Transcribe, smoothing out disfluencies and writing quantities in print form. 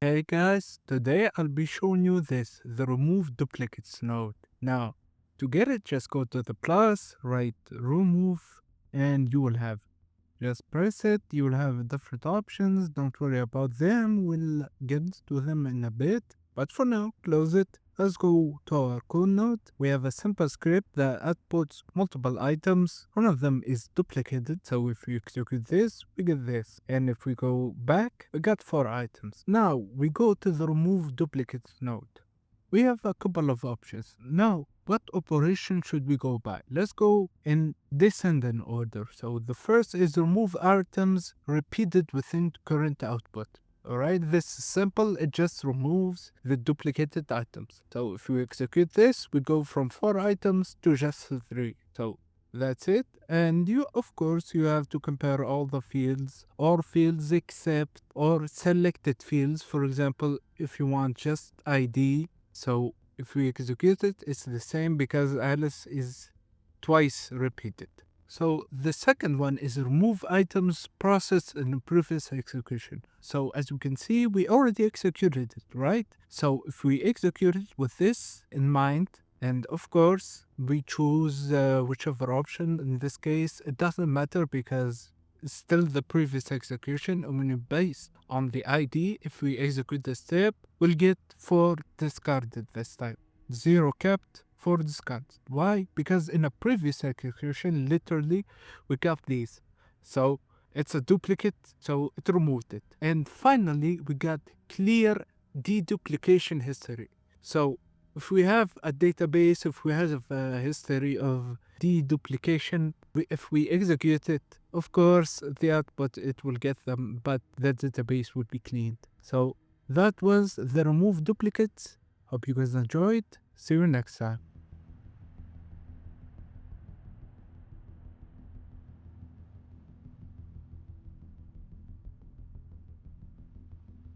Hey guys, today I'll be showing you the remove duplicates node. Now, to get it, just go to the plus, write remove, and you will have. Just press it, you will have different options. Don't worry about them, we'll get to them in a bit. But for now, close it. Let's go to our code node. We have a simple script that outputs multiple items. One of them is duplicated, so if we execute this, we get this. And if we go back, we got 4 items. Now, we go to the remove duplicates node. We have a couple of options. Now, what operation should we go by? Let's go in descending order. So the first is remove items repeated within current output. Alright, this is simple, it just removes the duplicated items. So if we execute this, we go from 4 items to just 3. So that's it. And you, of course, you have to compare all the fields or fields except or selected fields. For example, if you want just ID, so if we execute it, it's the same because Alice is twice repeated. So the second one is remove items processed in previous execution. So as you can see, we already executed it, right? So if we execute it with this in mind, and of course, we choose whichever option. In this case, it doesn't matter because it's still the previous execution. And when you based on the ID, if we execute the step, we'll get 4 discarded this time. 0 kept, 4 discarded. Why? Because in a previous execution, literally, we got these. So it's a duplicate, so it removed it. And finally, we got clear deduplication history. So if we have a database, if we have a history of deduplication, if we execute it, of course, the output, it will get them, but the database would be cleaned. So that was the remove duplicates. Hope you guys enjoyed. See you next time.